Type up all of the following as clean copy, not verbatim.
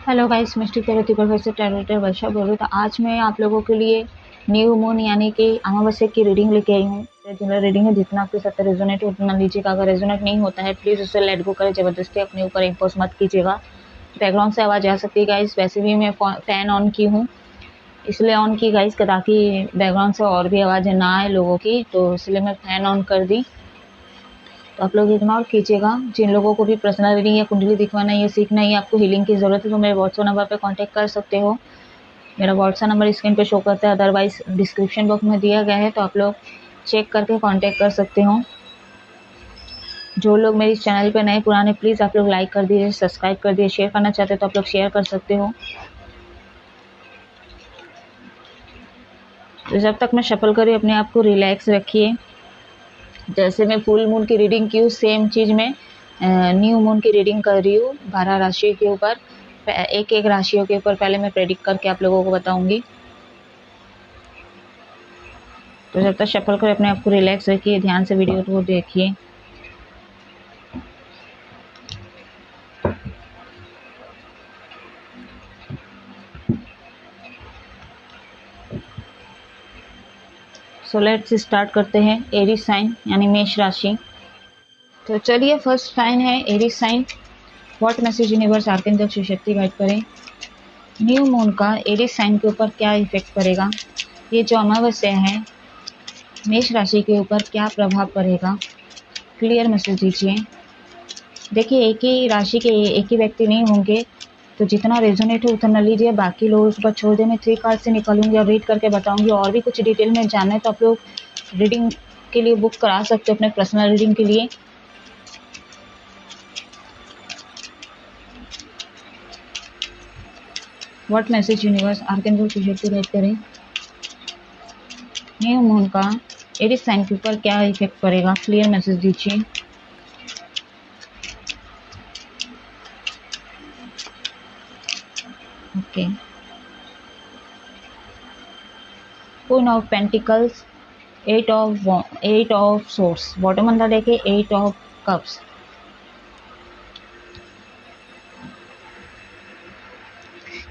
Hello guys, मिस्टी तेरती पर से टेरेटर वर्षा बोल रही हूँ। तो आज मैं आप लोगों के लिए न्यू मून यानी कि अमावस्या की रीडिंग लेके आई हूँ। जनरल रीडिंग है, जितना आपके साथ रेजोनेट उतना लीजिएगा। अगर रेजोनेट नहीं होता है प्लीज़ उसे लेट गो करें, ज़बरदस्ती अपने ऊपर इम्पोज मत कीजिएगा। बैकग्राउंड से आवाज़ आ सकती है गाइस, वैसे भी मैं फ़ैन ऑन की हूँ, इसलिए ऑन की गाइस ताकि बैकग्राउंड से और भी आवाज़ें ना आए लोगों की, तो इसलिए मैं फ़ैन ऑन कर दी। तो आप लोग इग्नोर कीजिएगा। जिन लोगों को भी पर्सनल रीडिंग या कुंडली दिखवाना या सीखना है, आपको हीलिंग की ज़रूरत है, तो मेरे व्हाट्सएप नंबर पर कॉन्टैक्ट कर सकते हो। मेरा व्हाट्सएप नंबर स्क्रीन पे शो करता है, अदरवाइज डिस्क्रिप्शन बॉक्स में दिया गया है, तो आप लोग चेक करके कांटेक्ट कर सकते हो। जो लोग मेरे इस चैनल पे नए पुराने, प्लीज़ आप लोग लाइक कर दीजिए, सब्सक्राइब कर दीजिए। शेयर करना चाहते हो तो आप लोग शेयर कर सकते हो। तो जब तक मैं शफल करी, अपने आप को रिलैक्स रखिए। जैसे मैं फुल मून की रीडिंग की हूँ, सेम चीज़ में न्यू मून की रीडिंग कर रही हूँ 12 राशि के ऊपर। एक एक राशियों के ऊपर पहले मैं प्रेडिक्ट करके आप लोगों को बताऊंगी। तो जब तक शफल कर अपने आप को रिलैक्स रखिए, ध्यान से वीडियो को देखिए। सो लेट्स स्टार्ट करते हैं। एरीज साइन यानी मेष राशि। तो चलिए, फर्स्ट साइन है Aries sign. What message universe archangel Shiv Shakti guide करें। न्यू मून का एरीज साइन के ऊपर क्या इफेक्ट पड़ेगा, ये जो अमावस्या है मेष राशि के ऊपर क्या प्रभाव पड़ेगा, क्लियर मैसेज दीजिए। देखिए, एक ही राशि के एक ही व्यक्ति नहीं होंगे, तो जितना रेजोनेट हो उतना लीजिए, बाकी लोगों के ऊपर छोड़ दे। मैं 3 कार्ड से निकालूंगी और रीड करके बताऊंगी। और भी कुछ डिटेल में जानना है तो आप लोग रीडिंग के लिए बुक करा सकते हो, अपने पर्सनल रीडिंग के लिए। What message universe archangel Shiv Shakti guide करें। न्यू मून का एरीज साइन के ऊपर क्या इफेक्ट पड़ेगा, क्लियर मैसेज दीजिए। Okay, queen of pentacles, eight of swords, bottom अंदर देखे 8 ऑफ कप्स।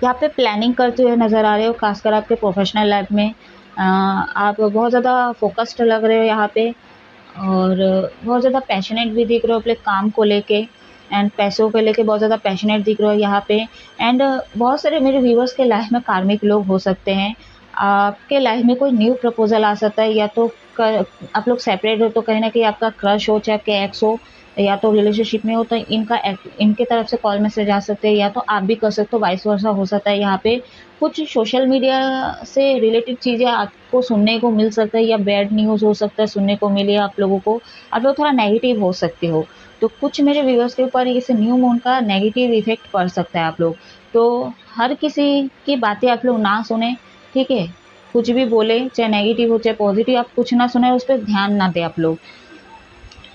यहाँ पे प्लानिंग करते हुए नजर आ रहे हो, खासकर आपके प्रोफेशनल लाइफ में। आप बहुत ज़्यादा फोकस्ड लग रहे हो यहाँ पे, और बहुत ज़्यादा पैशनेट भी दिख रहे हो अपने काम को लेके, एंड पैसों को लेके बहुत ज़्यादा पैशनेट दिख रहे हो यहाँ पे। एंड बहुत सारे मेरे व्यूवर्स के लाइफ में कार्मिक लोग हो सकते हैं। आपके लाइफ में कोई न्यू प्रपोजल आ सकता है, या तो आप लोग सेपरेट हो तो कहीं ना कहीं आपका क्रश हो, चाहे आपके एक्स हो, या तो रिलेशनशिप में हो तो इनके तरफ से कॉल मैसेज आ सकते हैं, या तो आप भी कर सकते हो, वाइस वर्सा हो सकता है। यहाँ पे कुछ सोशल मीडिया से रिलेटेड चीज़ें आपको सुनने को मिल सकता है, या बैड न्यूज़ हो सकता है सुनने को मिले आप लोगों को। आप लोग थोड़ा नेगेटिव हो सकते हो, तो कुछ मेरे व्यूअर्स के ऊपर इस न्यू मून का नेगेटिव इफेक्ट पड़ सकता है। आप लोग तो हर किसी की बातें आप लोग ना सुने, ठीक है। कुछ भी बोले, चाहे नेगेटिव हो चाहे पॉजिटिव, आप कुछ ना सुने, उस पर ध्यान ना दें आप लोग।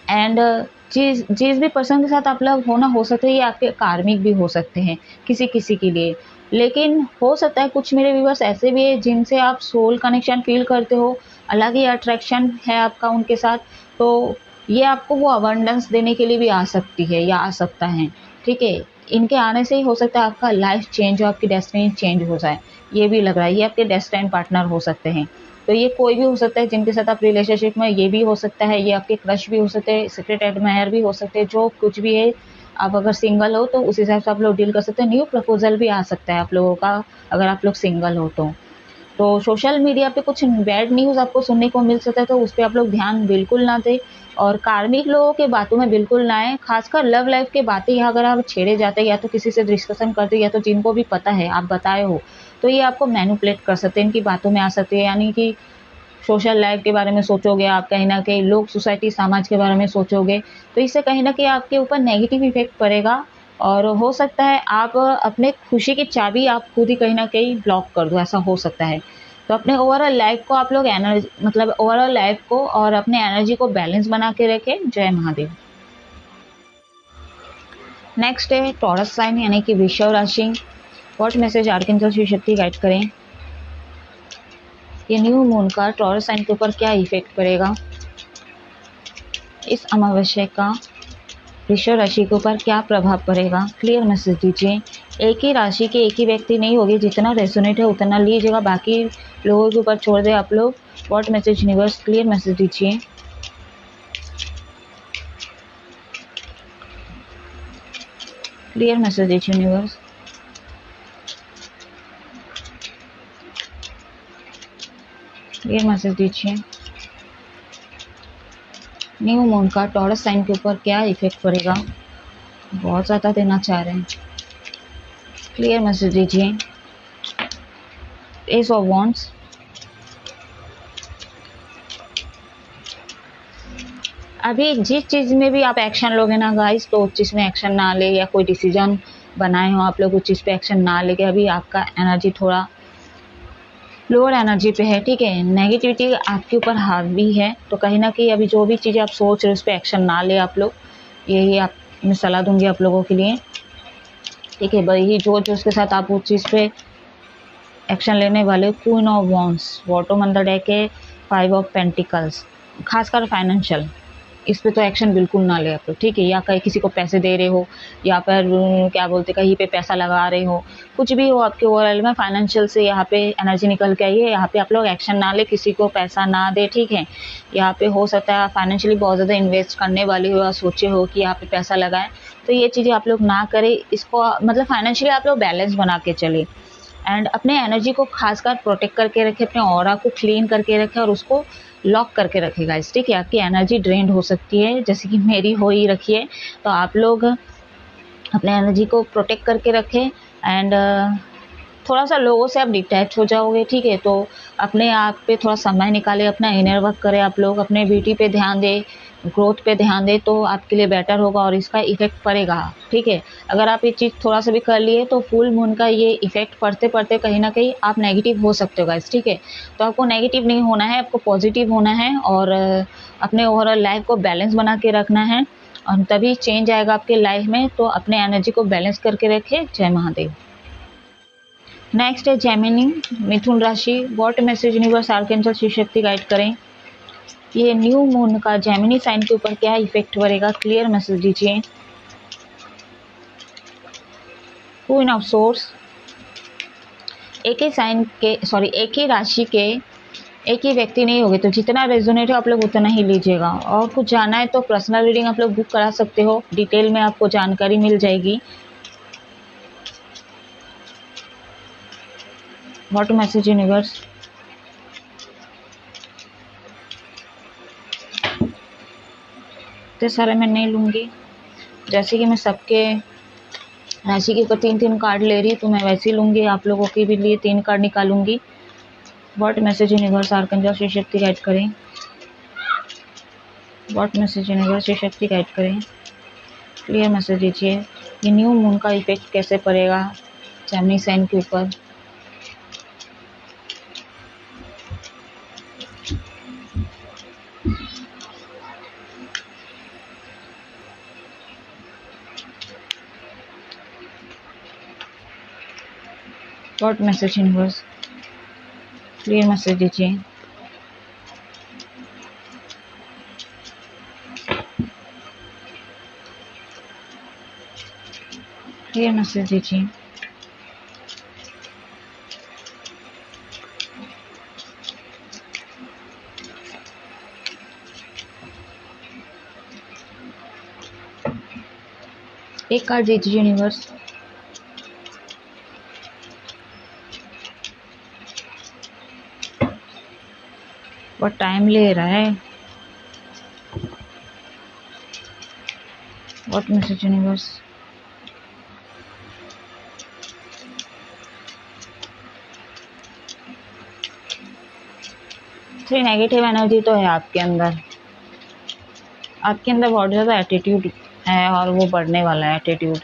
एंड जिस भी पर्सन के साथ आप लोग होना, हो सकता है ये आपके कार्मिक भी हो सकते हैं किसी किसी के लिए। लेकिन हो सकता है कुछ मेरे व्यूवर्स ऐसे भी है जिनसे आप सोल कनेक्शन फील करते हो, अलग ही अट्रैक्शन है आपका उनके साथ। तो ये आपको वो अबंडेंस देने के लिए भी आ सकती है या आ सकता है, ठीक है। इनके आने से ही हो सकता है आपका लाइफ चेंज हो, आपकी डेस्टिनी चेंज हो जाए। ये भी लग रहा है ये आपके डेस्टिनी पार्टनर हो सकते हैं। तो ये कोई भी हो सकता है जिनके साथ आप रिलेशनशिप में, ये भी हो सकता है, ये आपके क्रश भी हो सकते हैं, सीक्रेट एडमायर भी हो सकते हैं, जो कुछ भी है। आप अगर सिंगल हो तो उस हिसाब से आप लोग डील कर सकते हैं। न्यू प्रपोजल भी आ सकता है आप लोगों का, अगर आप लोग सिंगल हो तो सोशल मीडिया पे कुछ बैड न्यूज़ आपको सुनने को मिल सकता है, तो उस पर आप लोग ध्यान बिल्कुल ना दें, और कार्मिक लोगों के बातों में बिल्कुल ना आए। खासकर लव लाइफ के बातें यहाँ अगर आप छेड़े जाते हैं, या तो किसी से डिस्कशन करते हैं, या तो जिनको भी पता है आप बताए हो, तो ये आपको मैनिपुलेट कर सकते हैं, इनकी बातों में आ सकते हैं। यानी कि सोशल लाइफ के बारे में सोचोगे आप, कहीं ना कहीं लोग, सोसाइटी, समाज के बारे में सोचोगे, तो इससे कहीं ना कहीं आपके ऊपर नेगेटिव इफेक्ट पड़ेगा। और हो सकता है आप अपने खुशी की चाबी आप खुद ही कहीं ना कहीं ब्लॉक कर दो, ऐसा हो सकता है। तो अपने ओवरऑल लाइफ को आप लोग एनर्जी, मतलब ओवरऑल लाइफ को और अपने एनर्जी को बैलेंस बना के रखें। जय महादेव। नेक्स्ट है टॉरस साइन यानी कि वृषभ राशि। What message आर्कैंजल Shiv Shakti guide करें। ये न्यू मून का टॉरस साइन के ऊपर क्या इफेक्ट पड़ेगा, इस अमावस्या का वृषभ राशि के ऊपर क्या प्रभाव पड़ेगा, क्लियर मैसेज दीजिए। एक ही राशि के एक ही व्यक्ति नहीं होगी, जितना रेजोनेट है उतना लीजिएगा, बाकी लोगों के ऊपर छोड़ दे आप लोग। What message universe, clear message दीजिए। क्लियर मैसेज दीजिए यूनिवर्स। क्लियर मैसेज दीजिए। न्यू मून का टॉरस साइन के ऊपर क्या इफेक्ट पड़ेगा, बहुत ज़्यादा देना चाह रहे हैं। क्लियर मैसेज दीजिए। एस ऑफ वॉन्ड्स, अभी जिस चीज़ में भी आप एक्शन लोगे ना गाइस, तो उस चीज़ में एक्शन ना ले, या कोई डिसीजन बनाए हो आप लोग उस चीज़ पे एक्शन ना लेके, अभी आपका एनर्जी थोड़ा लोअर एनर्जी पे है, ठीक है। नेगेटिविटी आपके ऊपर हावी है, तो कहीं ना कहीं अभी जो भी चीज़ें आप सोच रहे हो उस पर एक्शन ना ले आप लोग, यही आप मैं सलाह दूंगी आप लोगों के लिए, ठीक है। वही जो जो उसके साथ आप उस चीज़ पे एक्शन लेने वाले। क्वीन ऑफ वॉन्ड्स, बॉटम अंदर डेक है 5 ऑफ पेंटिकल्स, खासकर फाइनेंशियल, इस पे तो एक्शन बिल्कुल ना ले आप लोग, ठीक है। या कहीं किसी को पैसे दे रहे हो, या फिर क्या बोलते कहीं पे पैसा लगा रहे हो, कुछ भी हो आपके ओवरऑल में फाइनेंशियल से यहाँ पे एनर्जी निकल के आई है। यहाँ पे आप लोग एक्शन ना ले, किसी को पैसा ना दे, ठीक है। यहाँ पे हो सकता है फाइनेंशियली बहुत ज़्यादा इन्वेस्ट करने वाले हो, या सोचे हो कि यहाँ पे पैसा लगाएं, तो ये चीज़ें आप लोग ना करें। इसको मतलब फाइनेंशियली आप लोग बैलेंस बना के चले, एंड अपने एनर्जी को खासकर प्रोटेक्ट करके रखें, अपने ऑरा को क्लीन करके रखें, और उसको लॉक करके रखेगा इस, ठीक है। आपकी एनर्जी ड्रेन्ड हो सकती है, जैसे कि मेरी हो ही रखी है, तो आप लोग अपने एनर्जी को प्रोटेक्ट करके रखें। एंड थोड़ा सा लोगों से आप डिटैच हो जाओगे, ठीक है, तो अपने आप पे थोड़ा समय निकालें, अपना इनर वर्क करें आप लोग, अपने ब्यूटी पे ध्यान दें, ग्रोथ पे ध्यान दें, तो आपके लिए बेटर होगा और इसका इफेक्ट पड़ेगा, ठीक है। अगर आप ये चीज़ थोड़ा सा भी कर लिए तो फुल मून का ये इफेक्ट पड़ते पड़ते कहीं ना कहीं आप नेगेटिव हो सकते हो गाइस, ठीक है। तो आपको नेगेटिव नहीं होना है, आपको पॉजिटिव होना है, और अपने ओवरऑल लाइफ को बैलेंस बना के रखना है, और तभी चेंज आएगा आपके लाइफ में। तो अपने एनर्जी को बैलेंस करके रखें। जय महादेव। नेक्स्ट है जेमिनी, मिथुन राशि। What message universe archangel Shiv Shakti guide करें, ये न्यू मून का जेमिनी साइन के ऊपर क्या इफेक्ट पड़ेगा, क्लियर मैसेज दीजिए। क्वीन ऑफ सोर्स, एक ही साइन के एक ही राशि के एक ही व्यक्ति नहीं होगे, तो जितना रेजोनेट है आप लोग उतना ही लीजिएगा। और कुछ जानना है तो पर्सनल रीडिंग आप लोग बुक करा सकते हो, डिटेल में आपको जानकारी मिल जाएगी। व्हाट मैसेज यूनिवर्स, इतने सारे मैं नहीं लूँगी, जैसे कि मैं सबके राशि के ऊपर 3-3 कार्ड ले रही, तो मैं वैसे ही लूँगी, आप लोगों के भी लिए 3 कार्ड निकालूंगी। What message universe archangel Shiv Shakti guide करें, what message universe Shiv Shakti guide करें, क्लियर मैसेज दीजिए। ये न्यू मून का इफेक्ट कैसे पड़ेगा जेमिनी साइन के ऊपर। What message universe, clear message दीजिए। क्लियर मैसेज दीजिए। एक कार्ड दीजिए यूनिवर्स। बहुत टाइम ले रहा है। व्हाट मैसेज यूनिवर्स, थोड़ी नेगेटिव एनर्जी तो है आपके अंदर, बहुत ज़्यादा एटीट्यूड है, और वो बढ़ने वाला है एटीट्यूड।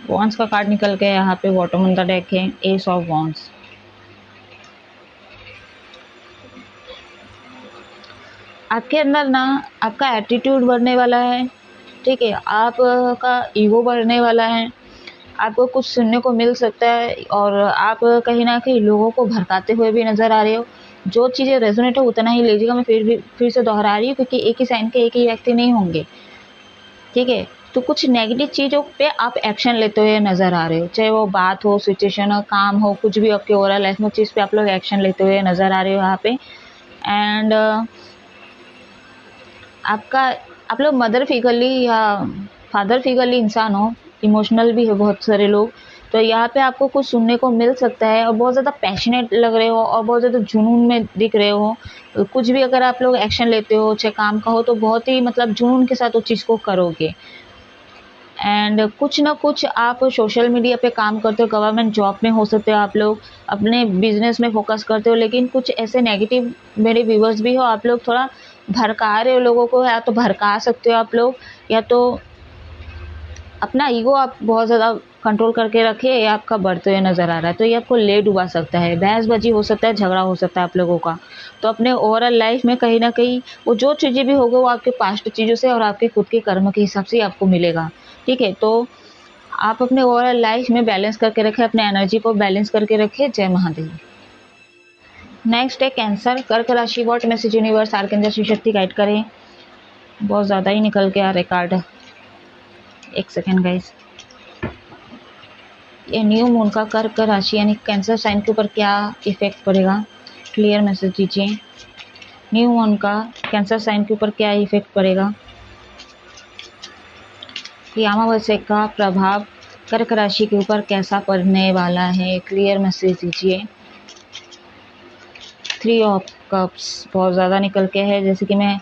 वॉन्ड्स का कार्ड निकल के यहाँ पे बॉटम ऑफ द डेक है एस ऑफ वॉन्ड्स। आपके अंदर ना आपका एटीट्यूड बढ़ने वाला है, ठीक है, आपका ईगो बढ़ने वाला है, आपको कुछ सुनने को मिल सकता है और आप कहीं न कहीं लोगों को भड़काते हुए भी नज़र आ रहे हो। जो चीज़ें रेज़ोनेट हो उतना ही लीजिएगा। मैं फिर से दोहरा रही हूँ, क्योंकि एक ही साइन के एक ही व्यक्ति नहीं होंगे, ठीक है? तो कुछ नेगेटिव चीज़ों पे आप एक्शन लेते हुए नज़र आ रहे हो, चाहे वो बात हो, सिचुएशन हो, काम हो, कुछ भी आपके ओवरऑल लाइफ में चीज़ पे आप लोग एक्शन लेते हुए नज़र आ रहे हो यहाँ पे। एंड आप लोग मदर फिगरली या फादर फिगरली इंसान हो, इमोशनल भी है बहुत सारे लोग, तो यहाँ पे आपको कुछ सुनने को मिल सकता है और बहुत ज़्यादा पैशनेट लग रहे हो और बहुत ज़्यादा जुनून में दिख रहे हो। कुछ भी अगर आप लोग एक्शन लेते हो, चाहे काम का हो, तो बहुत ही मतलब जुनून के साथ उस चीज़ को करोगे। एंड कुछ ना कुछ आप सोशल मीडिया पे काम करते हो, गवर्नमेंट जॉब में हो सकते हो, आप लोग अपने बिजनेस में फोकस करते हो, लेकिन कुछ ऐसे नेगेटिव मेरे व्यूवर्स भी हो, आप लोग थोड़ा भड़का रहे हो लोगों को, या तो भड़का सकते हो आप लोग, या तो अपना ईगो आप बहुत ज़्यादा कंट्रोल करके रखिए, ये आपका बढ़ते हुए नज़र आ रहा है, तो ये आपको ले डुबा सकता है, बहसबाजी हो सकता है, झगड़ा हो सकता है आप लोगों का। तो अपने ओवरऑल लाइफ में कहीं ना कहीं वो जो चीज़ें भी होगी वो आपके पास्ट चीज़ों से और आपके खुद के कर्म के हिसाब से ही आपको मिलेगा, ठीक है? तो आप अपने ओवरऑल लाइफ में बैलेंस करके रखें, अपने एनर्जी को बैलेंस करके रखें। जय महादेव। नेक्स्ट है कैंसर, कर्क राशि। What message universe archangel Shiv Shakti guide करें? बहुत ज़्यादा ही निकल के आ रहे कार्ड, एक सेकेंड गाइस। ये न्यू मून का कर्क राशि यानी कैंसर साइन के ऊपर क्या इफेक्ट पड़ेगा? क्लियर मैसेज दीजिए। न्यू मून का कैंसर साइन के ऊपर क्या इफेक्ट पड़ेगा? ये अमावस्या का प्रभाव कर्क राशि के ऊपर कैसा पड़ने वाला है? क्लियर मैसेज दीजिए। 3 ऑफ कप्स बहुत ज़्यादा निकल के है, जैसे कि मैं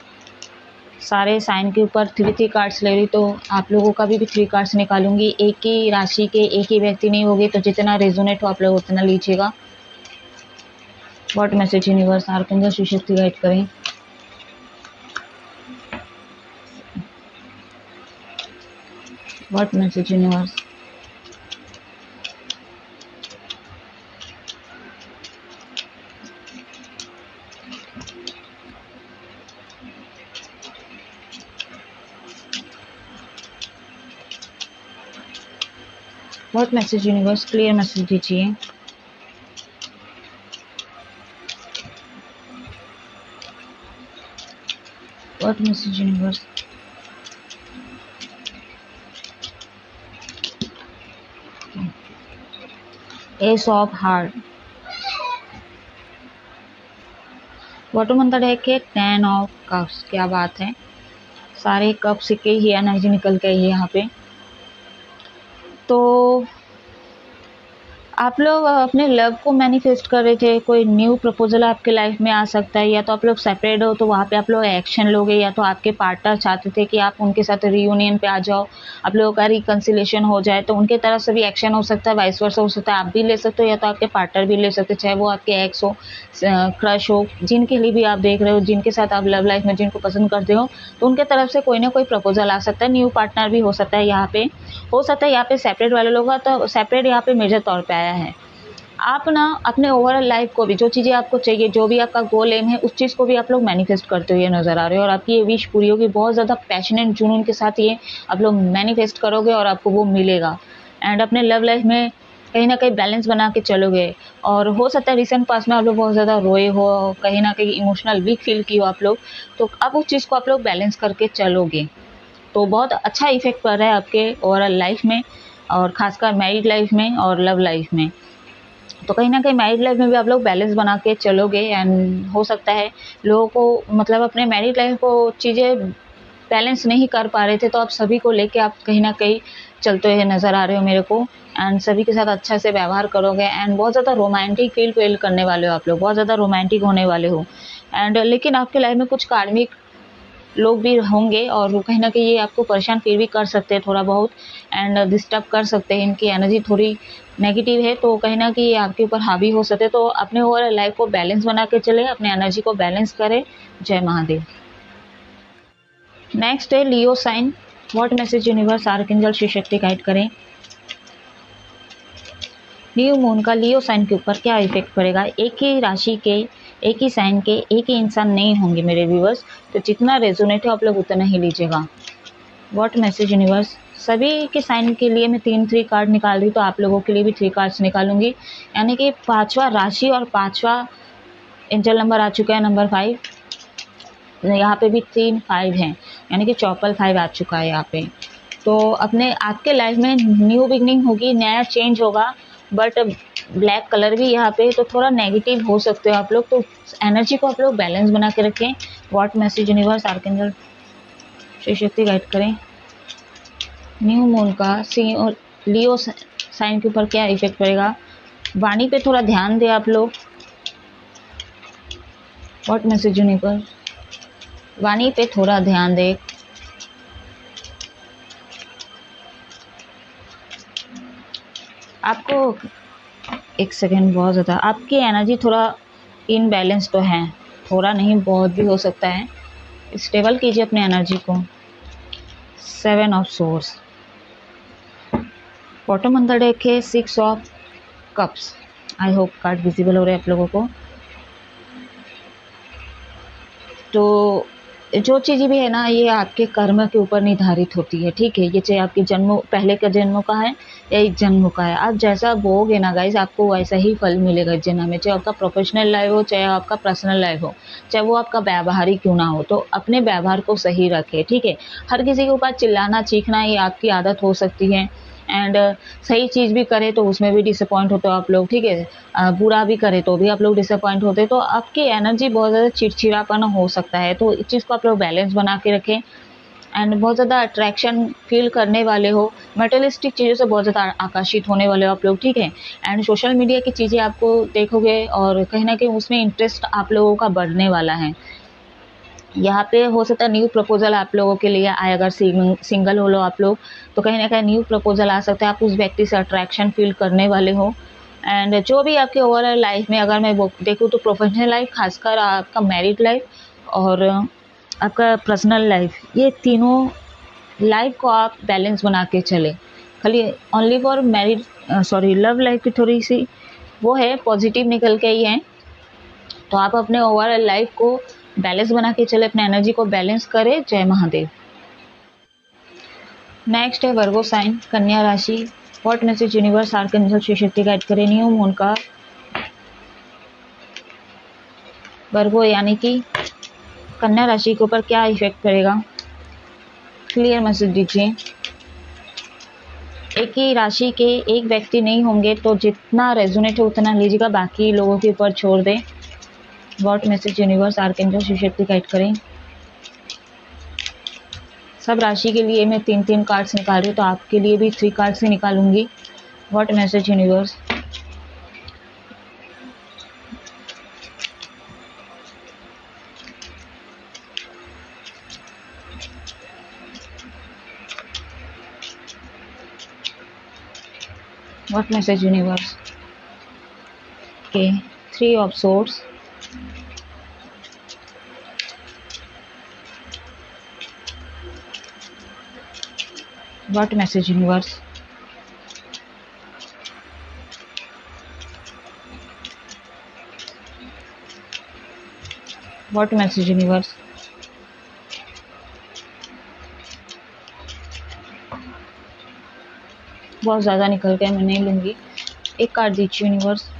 सारे साइन के ऊपर 3 कार्ड्स ले रही, तो आप लोगों का भी 3 कार्ड्स निकालूंगी। एक ही राशि के एक ही व्यक्ति नहीं होगी, तो जितना रेजोनेट हो आप लोग उतना लीजिएगा। What message universe archangel Shiv Shakti guide करें? What message universe? What message universe? Clear message दीजिए। What message universe? Ace of heart. Bottom अंदर डेक है 10 ऑफ कप्स। क्या बात है, सारे कप सिक्के ही एनर्जी निकल के आई है यहाँ पे। तो आप लोग अपने लव को मैनिफेस्ट कर रहे थे, कोई न्यू प्रपोजल आपके लाइफ में आ सकता है, या तो आप लोग सेपरेट हो तो वहाँ पे आप लोग एक्शन लोगे, या तो आपके पार्टनर चाहते थे कि आप उनके साथ रियूनियन पे आ जाओ, आप लोगों का रिकन्सिलेशन हो जाए, तो उनके तरफ से भी एक्शन हो सकता है, वाइस वर्सा हो सकता है, आप भी ले सकते हो या तो आपके पार्टनर भी ले सकते हो, चाहे वो आपके एक्स हो, क्रश हो, जिनके लिए भी आप देख रहे हो, जिनके साथ आप लव लाइफ में जिनको पसंद करते हो, तो उनके तरफ से कोई ना कोई प्रपोजल आ सकता है, न्यू पार्टनर भी हो सकता है यहाँ पे, हो सकता है यहाँ पे सेपरेट वाले लोग, तो सेपरेट यहाँ पे मेजर तौर पे आया है। आप ना अपने ओवरऑल लाइफ को भी, जो चीज़ें आपको चाहिए, जो भी आपका गोल एम है, उस चीज़ को भी आप लोग मैनिफेस्ट करते हुए नजर आ रहे हो, और आपकी ये विश पूरी होगी। बहुत ज़्यादा पैशनेट जुनून के साथ ये आप लोग मैनिफेस्ट करोगे और आपको वो मिलेगा। एंड अपने लव लाइफ में कहीं ना कहीं बैलेंस बना के चलोगे, और हो सकता है रिसेंट पास में आप लोग बहुत ज़्यादा रोए हो, कहीं ना कहीं इमोशनल वीक फील की हो आप लोग, तो अब उस चीज़ को आप लोग बैलेंस करके चलोगे, तो बहुत अच्छा इफेक्ट पड़ रहा है आपके ओवरऑल लाइफ में, और खासकर मैरिड लाइफ में और लव लाइफ में। तो कहीं ना कहीं मैरिड लाइफ में भी आप लोग बैलेंस बना के चलोगे, एंड हो सकता है लोगों को मतलब अपने मैरिड लाइफ को चीज़ें बैलेंस नहीं कर पा रहे थे, तो आप सभी को लेके आप कहीं ना कहीं चलते हुए नज़र आ रहे हो मेरे को, एंड सभी के साथ अच्छा से व्यवहार करोगे, एंड बहुत ज़्यादा रोमांटिक फील करने वाले हो आप लोग, बहुत ज़्यादा रोमांटिक होने वाले हो। एंड लेकिन आपके लाइफ में कुछ कार्मिक लोग भी होंगे, और कहीं ना कहीं ये आपको परेशान फिर भी कर सकते हैं थोड़ा बहुत, एंड डिस्टर्ब कर सकते हैं, इनकी एनर्जी थोड़ी नेगेटिव है, तो कहीं ना कहीं ये आपके ऊपर हावी हो सकते हैं। तो अपने ओवरऑल लाइफ को बैलेंस बना के चले, अपने एनर्जी को बैलेंस करें। जय महादेव। नेक्स्ट है Leo sign. What message universe archangel Shiv Shakti guide करें? न्यू मून का लियो साइन के ऊपर क्या इफेक्ट पड़ेगा? एक ही राशि के, एक ही साइन के एक ही इंसान नहीं होंगे मेरे व्यूवर्स, तो जितना रेजोनेट है आप लोग उतना ही लीजिएगा। व्हाट मैसेज यूनिवर्स सभी के साइन के लिए मैं 3 कार्ड निकाल रही हूँ, तो आप लोगों के लिए भी 3 कार्ड्स निकालूंगी। यानी कि 5वां राशि और 5वां एंजल नंबर आ चुका है, नंबर 5। यहाँ पे भी 3 5 हैं, यानी कि चौपल 5 आ चुका है यहाँ पे। तो अपने आपके लाइफ में न्यू बिगनिंग होगी, नया चेंज होगा। बट ब्लैक कलर भी यहाँ पे, तो थोड़ा नेगेटिव हो सकते हो आप लोग, तो एनर्जी को आप लोग बैलेंस बना के रखें। What message universe archangel Shri Shakti guide करें। न्यू मून का सी और लियो साइन के ऊपर क्या इफेक्ट पड़ेगा, वाणी पे थोड़ा ध्यान दें आप लोग। व्हाट मैसेज यूनिवर्स, वाणी पे थोड़ा ध्यान दें। आपको एक सेकेंड, बहुत ज़्यादा आपकी एनर्जी थोड़ा इनबैलेंस तो है, थोड़ा नहीं बहुत भी हो सकता है। स्टेबल कीजिए अपने एनर्जी को। 7 ऑफ सोर्स, बॉटम अंदर डेक है 6 of cups. I hope card visible हो रहे हैं आप लोगों को। तो जो चीज़ें भी है ना, ये आपके कर्म के ऊपर निर्धारित होती है, ठीक है। ये चाहे आपके जन्म पहले के जन्मों का है या इस जन्म का है, आप जैसा बोओगे ना गाइज, आपको वैसा ही फल मिलेगा इस जन्म में। चाहे आपका प्रोफेशनल लाइफ हो, चाहे आपका पर्सनल लाइफ हो, चाहे वो आपका व्यवहार ही क्यों ना हो, तो अपने व्यवहार को सही रखें, ठीक है। हर किसी के ऊपर चिल्लाना चीखना ये आपकी आदत हो सकती है। एंड सही चीज़ भी करे तो उसमें भी डिसअपॉइंट होते हो आप लोग, ठीक है। बुरा भी करे तो भी आप लोग डिसअपॉइंट होते, तो आपकी एनर्जी बहुत ज़्यादा चिड़चिड़ापन हो सकता है। तो इस चीज़ को आप लोग बैलेंस बना के रखें। एंड बहुत ज़्यादा अट्रैक्शन फील करने वाले हो, मटेरियलिस्टिक चीज़ों से बहुत ज़्यादा आकर्षित होने वाले हो आप लोग, ठीक है। एंड सोशल मीडिया की चीज़ें आपको देखोगे और कहीं ना कहीं उसमें इंटरेस्ट आप लोगों का बढ़ने वाला है। यहाँ पे हो सकता है न्यू प्रपोजल आप लोगों के लिए आए। अगर सिंगल हो लो आप लोग, तो कहीं ना कहीं न्यू प्रपोजल आ सकता है, आप उस व्यक्ति से अट्रैक्शन फील करने वाले हो। एंड जो भी आपके ओवरऑल लाइफ में अगर मैं देखूँ तो प्रोफेशनल लाइफ, खासकर आपका मैरिड लाइफ और आपका पर्सनल लाइफ, ये तीनों लाइफ को आप बैलेंस बना के चले। खाली only for married love life की थोड़ी सी वो है, पॉजिटिव निकल के ही है। तो आप अपने ओवरऑल लाइफ को बैलेंस बना के चले, अपने एनर्जी को बैलेंस करें। जय महादेव। नेक्स्ट है वर्गो साइन, कन्या राशि। What message universe archangel Shri Shakti guide करें। न्यू मून का वर्गो यानी कि कन्या राशि के ऊपर क्या इफेक्ट पड़ेगा, क्लियर मैसेज दीजिए। एक ही राशि के एक व्यक्ति नहीं होंगे, तो जितना रेजोनेट है उतना लीजिएगा, बाकी लोगों के ऊपर छोड़ दें। What message universe archangel Shiv Shakti guide करें। सब राशि के लिए मैं 3 कार्ड्स निकाल रही हूँ, तो आपके लिए भी 3 कार्ड्स ही निकालूंगी। What message universe, what message universe. Okay, 3 of swords, what message universe. What message universe. बहुत ज़्यादा निकल गया, मैं नहीं लूँगी। एक कार्ड दीजिए यूनिवर्स।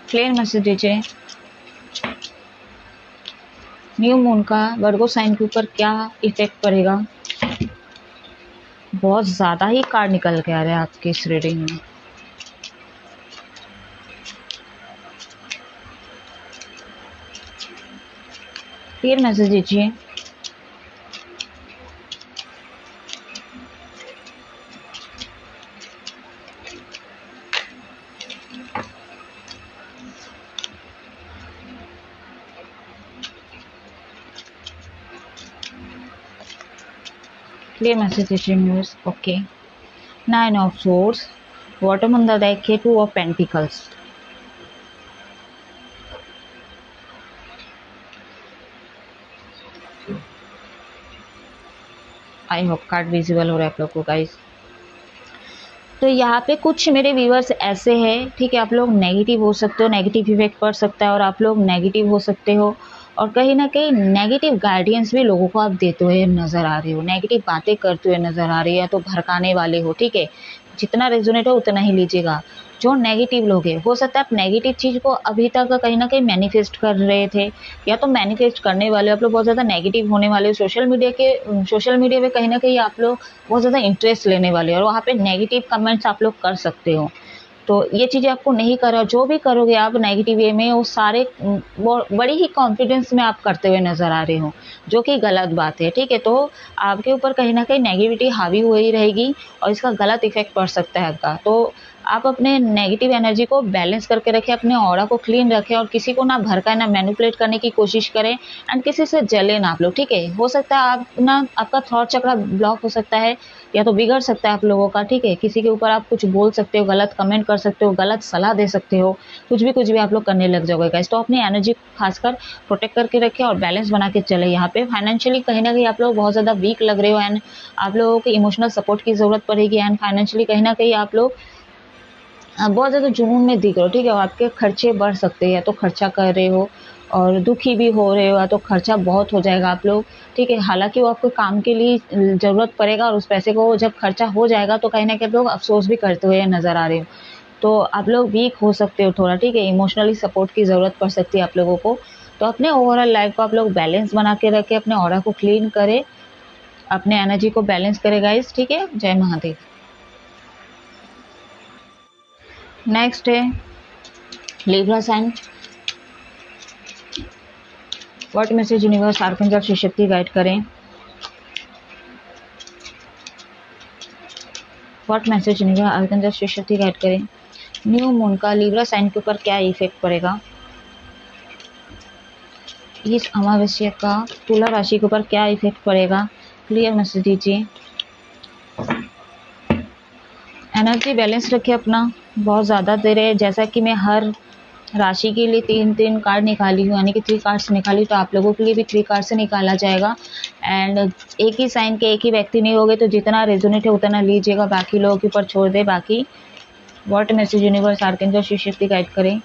क्लियर मैसेज दीजिए। न्यू मून का वर्गो साइन के ऊपर क्या इफेक्ट पड़ेगा। बहुत ज़्यादा ही कार्ड निकल के आ रहे हैं आपके इस रीडिंग में। क्लियर मैसेज दीजिए। क्लियर मैसेज दीजिए news. Okay, 9 of swords, bottom on the deck है 2 of pentacles. I hope card visible हो रहा है आप लोग को गाइस। तो यहाँ पे कुछ मेरे व्यूअर्स ऐसे हैं, ठीक है, आप लोग नेगेटिव हो सकते हो, नेगेटिव इफेक्ट पड़ सकता है और आप लोग नेगेटिव हो सकते हो, और कहीं ना कहीं नेगेटिव गाइडेंस भी लोगों को आप देते हुए नज़र आ रहे हो, नेगेटिव बातें करते हुए नज़र आ रही है, तो भड़काने वाले हो, ठीक है। जितना रेजोनेट हो उतना ही लीजिएगा। जो नेगेटिव लोग हैं, हो सकता है आप नेगेटिव चीज़ को अभी तक कहीं ना कहीं मैनिफेस्ट कर रहे थे, या तो मैनिफेस्ट करने वाले आप लोग बहुत ज़्यादा नेगेटिव होने वाले हो। सोशल मीडिया पे कहीं ना कहीं आप लोग बहुत ज़्यादा इंटरेस्ट लेने वाले हो और वहाँ पे नेगेटिव कमेंट्स आप लोग कर सकते हो। तो ये चीज़ें आपको नहीं करो, जो भी करोगे आप नेगेटिव वे में, वो सारे बड़ी ही कॉन्फिडेंस में आप करते हुए नज़र आ रहे हो, जो कि गलत बात है, ठीक है। तो आपके ऊपर कहीं ना कहीं नेगेटिविटी हावी हुई रहेगी और इसका गलत इफेक्ट पड़ सकता है आपका। तो आप अपने नेगेटिव एनर्जी को बैलेंस करके रखें, अपने ऑरा को क्लीन रखें और किसी को ना भड़काए, ना मैनिपुलेट करने की कोशिश करें, एंड किसी से जले ना आप लोग, ठीक है। हो सकता है आप ना, आपका थॉट चक्र ब्लॉक हो सकता है या तो बिगड़ सकता है आप लोगों का, ठीक है। किसी के ऊपर आप कुछ बोल सकते हो, गलत कमेंट कर सकते हो, गलत सलाह दे सकते हो, कुछ भी आप लोग करने लग जाओगे गाइस। तो अपनी एनर्जी खासकर प्रोटेक्ट करके रखें और बैलेंस बना के चले। यहाँ पे फाइनेंशियली कहीं ना कहीं आप लोग बहुत ज़्यादा वीक लग रहे हो, एंड आप लोगों को इमोशनल सपोर्ट की ज़रूरत पड़ेगी, एंड फाइनेंशियली कहीं ना कहीं आप लोग बहुत ज़्यादा जुनून में दिख रहे हो, ठीक है। आपके खर्चे बढ़ सकते हैं, या तो खर्चा कर रहे हो और दुखी भी हो रहे हो, या तो खर्चा बहुत हो जाएगा आप लोग, ठीक है। हालांकि वो आपको काम के लिए ज़रूरत पड़ेगा और उस पैसे को जब खर्चा हो जाएगा तो कहीं ना कहीं आप लोग अफसोस भी करते हुए नज़र आ रहे हो। तो आप लोग वीक हो सकते हो थोड़ा, ठीक है। इमोशनली सपोर्ट की ज़रूरत पड़ सकती है आप लोगों को। तो अपने ओवरऑल लाइफ को आप लोग बैलेंस बना के रखें, अपने ऑरा को क्लीन करें, अपने एनर्जी को बैलेंस करें गाइस, ठीक है। जय महादेव। नेक्स्ट है Libra sign. What message universe archangel Shri Shakti guide करें। What message universe archangel Shri Shakti guide करें। न्यू मून का लिब्रा साइन के ऊपर क्या इफेक्ट पड़ेगा। इस अमावस्या का तुला राशि के ऊपर क्या इफेक्ट पड़ेगा, क्लियर मैसेज दीजिए। एनर्जी बैलेंस रखिए अपना, बहुत ज़्यादा दे रहे हैं। जैसा कि मैं हर राशि के लिए 3-3 कार्ड निकाली हूँ, यानी कि 3 कार्ड्स निकाली, तो आप लोगों के लिए भी 3 कार्ड से निकाला जाएगा। एंड एक ही साइन के एक ही व्यक्ति नहीं होगे, तो जितना रेजोनेट है उतना लीजिएगा, बाकी लोगों के ऊपर छोड़ दे। बाकी what message universe archangel Shiv Shakti guide करें।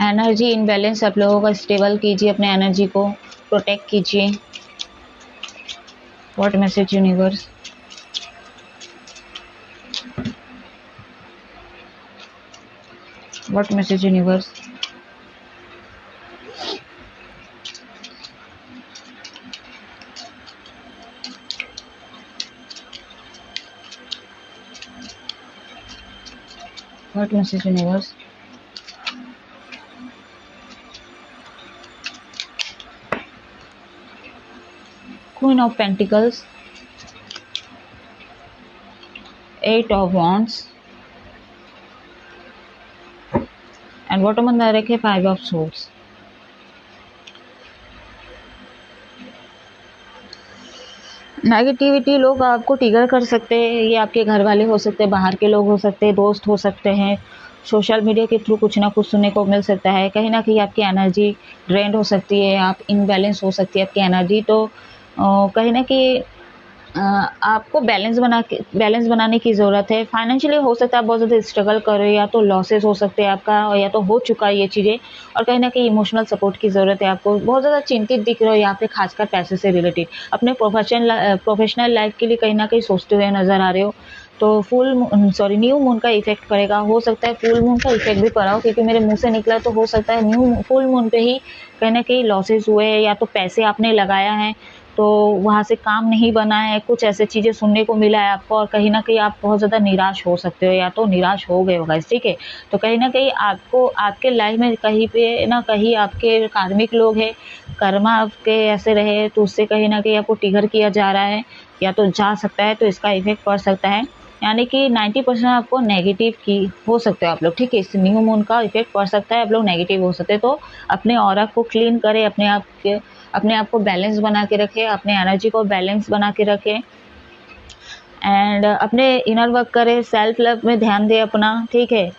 एनर्जी इनबैलेंस आप लोगों का स्टेबल कीजिए, अपने एनर्जी को प्रोटेक्ट कीजिए। What message universe. What message universe. What message universe. Queen of Pentacles, 8 of Wands, and bottom अंदर रखे 5 of Swords। नेगेटिविटी लोग आपको ट्रिगर कर सकते हैं, ये आपके घर वाले हो सकते हैं, बाहर के लोग हो सकते हैं, दोस्त हो सकते हैं, सोशल मीडिया के थ्रू कुछ ना कुछ सुनने को मिल सकता है। कहीं ना कहीं आपकी एनर्जी ड्रेन्ड हो सकती है, आप इनबैलेंस हो सकती है आपकी एनर्जी। तो कहीं ना कहीं आपको बैलेंस बनाने की ज़रूरत है। फाइनेंशियली हो सकता है आप बहुत ज़्यादा स्ट्रगल कर रहे हो, या तो लॉसेस हो सकते हैं आपका, और या तो हो चुका है ये चीज़ें, और कहीं ना कहीं इमोशनल सपोर्ट की ज़रूरत है आपको। बहुत ज़्यादा चिंतित दिख रहे हो यहाँ पे, खासकर पैसे से रिलेटेड, अपने प्रोफेशनल लाइफ के लिए कहीं ना कहीं सोचते हुए नज़र आ रहे हो। तो न्यू मून का इफेक्ट पड़ेगा। हो सकता है फुल मून का इफेक्ट भी पड़ा हो, क्योंकि मेरे मुंह से निकला, तो हो सकता है फुल मून पे ही कहीं ना कहीं लॉसेस हुए हैं, या तो पैसे आपने लगाया है तो वहाँ से काम नहीं बना है, कुछ ऐसे चीज़ें सुनने को मिला है आपको, और कहीं ना कहीं आप बहुत ज़्यादा निराश हो सकते हो, या तो निराश हो गए होगा, ठीक है। तो कहीं ना कहीं आपको आपके लाइफ में कहीं पे ना कहीं आपके कार्मिक लोग हैं, कर्मा आपके ऐसे रहे, तो उससे कहीं ना कहीं आपको ट्रिगर किया जा रहा है, या तो जा सकता है, तो इसका इफेक्ट पड़ सकता है। यानी कि 90% आपको नेगेटिव की हो सकते हो आप लोग, ठीक है। इस न्यू मून का इफेक्ट पड़ सकता है, आप लोग नेगेटिव हो सकते हैं। तो अपने ऑरा को क्लीन करें, अपने आप को बैलेंस बना के रखें, अपने एनर्जी को बैलेंस बना के रखें, एंड अपने इनर वर्क करें, सेल्फ लव में ध्यान दें अपना, ठीक है।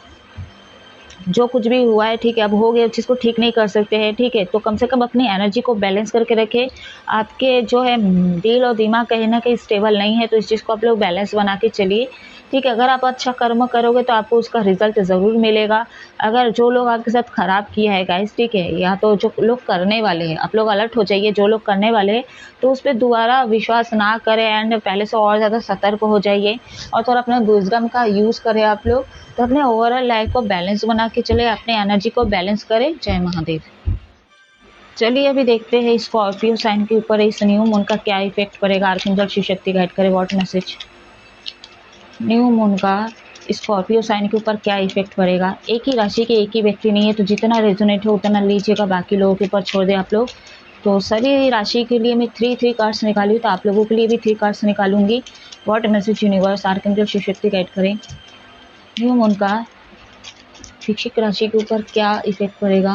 जो कुछ भी हुआ है ठीक है, अब हो गया, चीज़ को ठीक नहीं कर सकते हैं ठीक है, तो कम से कम अपनी एनर्जी को बैलेंस करके रखें। आपके जो है दिल और दिमाग कहीं ना कहीं स्टेबल नहीं है, तो इस चीज़ को आप लोग बैलेंस बना के चलिए ठीक है। अगर आप अच्छा कर्म करोगे तो आपको उसका रिजल्ट ज़रूर मिलेगा। अगर जो लोग आपके साथ खराब किया है गाइस ठीक है, या तो जो लोग करने वाले हैं, आप लोग अलर्ट हो जाइए। जो लोग करने वाले हैं तो उस पर दोबारा विश्वास ना करें एंड पहले से और ज़्यादा सतर्क हो जाइए और थोड़ा अपना विज़डम का यूज़ करें आप लोग, तो अपने ओवरऑल लाइफ को बैलेंस बना के चले, अपने एनर्जी को बैलेंस करें। जय महादेव। चलिए अभी देखते हैं स्कॉर्पियो साइन के ऊपर इस न्यू मून का क्या इफेक्ट पड़ेगा। आर्कएंजल शिव शक्ति गाइड करे व्हाट मैसेज। न्यू मून का स्कॉर्पियो साइन के ऊपर क्या इफेक्ट पड़ेगा। एक ही राशि के एक ही व्यक्ति नहीं है, तो जितना रेजोनेट हो उतना लीजिएगा, बाकी लोगों के ऊपर छोड़ दें आप लोग। तो सभी राशि के लिए मैं थ्री कार्ड्स निकाली, तो आप लोगों के लिए भी 3 कार्ड्स निकालूंगी। What message universe archangel Shiv Shakti guide करें। न्यू मून का वृश्चिक राशि के ऊपर क्या इफेक्ट पड़ेगा।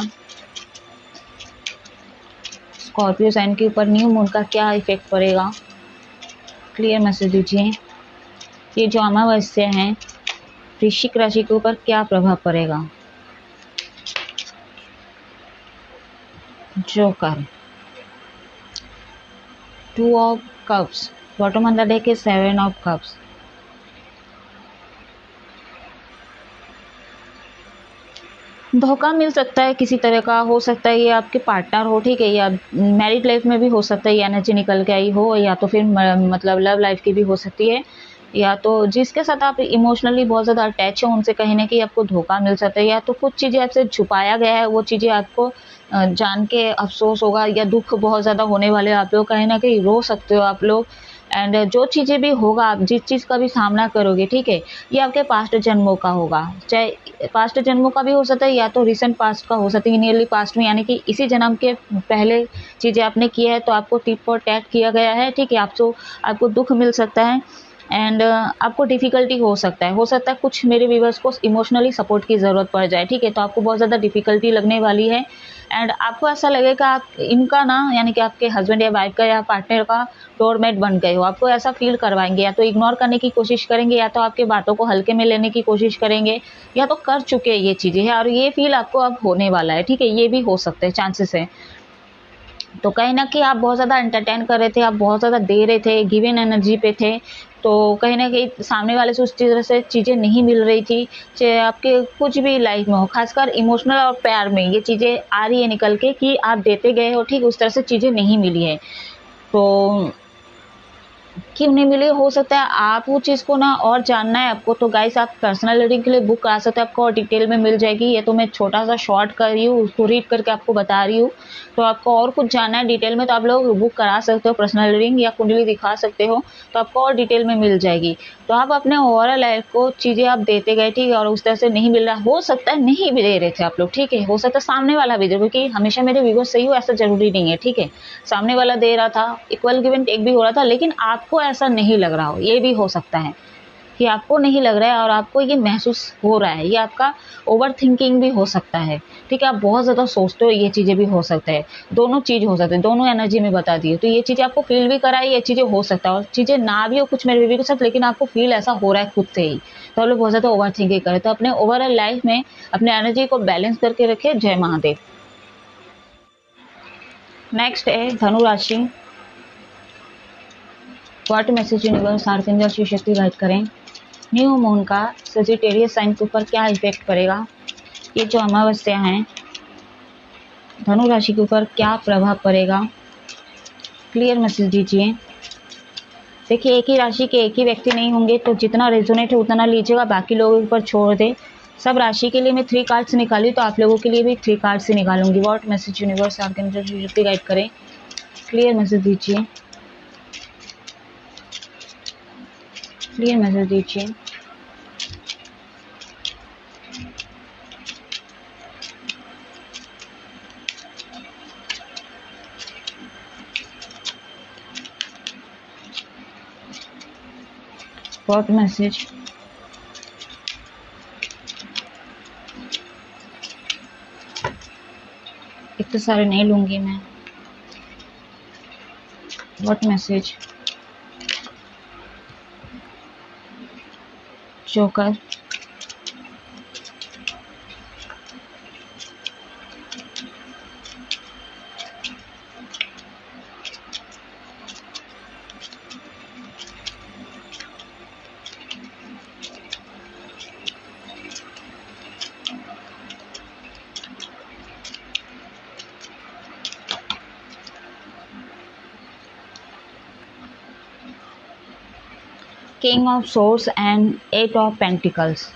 स्कॉर्पियो साइन के ऊपर न्यू मून का क्या इफेक्ट पड़ेगा, क्लियर मैसेज दीजिए। ये जो अमावस्या है वृश्चिक राशि के ऊपर क्या प्रभाव पड़ेगा। Joker, 2 of cups, bottom on the deck है 7 ऑफ कप्स। धोखा मिल सकता है किसी तरह का, हो सकता है ये आपके पार्टनर हो ठीक है, या मैरिड लाइफ में भी हो सकता है ये एनर्जी निकल के आई हो, या तो फिर मतलब लव लाइफ की भी हो सकती है, या तो जिसके साथ आप इमोशनली बहुत ज़्यादा अटैच हो उनसे कहीं ना कहीं आपको धोखा मिल सकता है, या तो कुछ चीज़ें आपसे छुपाया गया है, वो चीज़ें आपको जान के अफसोस होगा, या दुख बहुत ज़्यादा होने वाले, आप लोग कहीं ना कहीं रो सकते हो आप लोग। एंड जो चीज़ें भी होगा, आप जिस चीज़ का भी सामना करोगे ठीक है, ये आपके पास्ट जन्मों का होगा, चाहे पास्ट जन्मों का भी हो सकता है या तो रिसेंट पास्ट का हो सकता है, नियरली पास्ट में, यानी कि इसी जन्म के पहले चीज़ें आपने किया है, तो आपको टिट फॉर टैट किया गया है ठीक है। आपको दुख मिल सकता है एंड आपको डिफ़िकल्टी हो सकता है कुछ मेरे व्यूवर्स को इमोशनली सपोर्ट की ज़रूरत पड़ जाए ठीक है, तो आपको बहुत ज़्यादा डिफ़िकल्टी लगने वाली है एंड आपको ऐसा लगेगा आप इनका ना, यानी कि आपके हस्बैंड या वाइफ का या पार्टनर का डोरमेट बन गए हो, आपको ऐसा फील करवाएंगे, या तो इग्नोर करने की कोशिश करेंगे, या तो आपके बातों को हल्के में लेने की कोशिश करेंगे, या तो कर चुके ये चीज़ें हैं और ये फील आपको अब होने वाला है ठीक है, ये भी हो सकते हैं, चांसेस है। तो कहीं ना कहीं आप बहुत ज़्यादा एंटरटेन कर रहे थे, आप बहुत ज़्यादा दे रहे थे, गिवन एनर्जी पे थे, तो कहीं ना कहीं सामने वाले से उस तरह से चीज़ें नहीं मिल रही थी, चाहे आपके कुछ भी लाइफ में हो, खासकर इमोशनल और प्यार में ये चीज़ें आ रही है निकल के कि आप देते गए हो ठीक, उस तरह से चीज़ें नहीं मिली है। तो क्यों नहीं मिली, हो सकता है आप वो चीज़ को ना और जानना है आपको, तो गाइस आप पर्सनल रीडिंग के लिए बुक करा सकते हैं, आपको और डिटेल में मिल जाएगी। ये तो मैं छोटा सा शॉर्ट कर रही हूँ, उसको रीड करके आपको बता रही हूँ, तो आपको और कुछ जानना है डिटेल में तो आप लोग बुक करा सकते हो, पर्सनल रीडिंग या कुंडली दिखा सकते हो, तो आपको और डिटेल में मिल जाएगी। तो आप अपने ओवरऑल लाइफ को चीज़ें आप देते गए ठीक है, और उस तरह से नहीं मिल रहा, हो सकता है नहीं भी दे रहे थे आप लोग ठीक है, हो सकता है सामने वाला भी दे, क्योंकि हमेशा मेरे व्यूअर्स सही हो ऐसा जरूरी नहीं है ठीक है, सामने वाला दे रहा था, इक्वल गिव एंड टेक भी हो रहा था, लेकिन आपको ऐसा नहीं लग रहा हो, ये भी हो सकता है कि आपको नहीं लग रहा है और आपको ये महसूस हो रहा है, ये आपका ओवर थिंकिंग भी हो सकता है ठीक है, आप बहुत ज़्यादा सोचते हो, ये चीज़ें भी हो सकता है, दोनों चीज़ हो सकते हैं, दोनों एनर्जी में बता दी, तो ये चीज़ें आपको फील भी कराई, ये चीज़ें हो सकता है, और चीज़ें ना भी हो कुछ मेरे बेबी के साथ, लेकिन आपको फील ऐसा हो रहा है खुद से ही, तो आप लोग बहुत ज़्यादा ओवर थिंकिंग करें, तो अपने ओवरऑल लाइफ में अपने एनर्जी को बैलेंस करके रखें। जय महादेव। नेक्स्ट है धनु राशि, what message universe archangel Shiv Shakti guide करें। न्यू मून का सजिटेरियस साइन के ऊपर क्या इफेक्ट पड़ेगा, ये जो अमावस्या है धनु राशि के ऊपर क्या प्रभाव पड़ेगा, क्लियर मैसेज दीजिए। देखिए एक ही राशि के एक ही व्यक्ति नहीं होंगे, तो जितना रेजोनेट है उतना लीजिएगा, बाकी लोगों के ऊपर छोड़ दे। सब राशि के लिए मैं 3 कार्ड्स निकाली, तो आप लोगों के लिए भी 3 कार्ड्स ही निकालूंगी। What message universe archangel Shiv Shakti guide करें, क्लियर मैसेज दीजिए, क्लियर मैसेज दीजिए। व्हाट मैसेज, इतने सारे नहीं लूंगी मैं। What message, joker, king of swords and 8 of pentacles.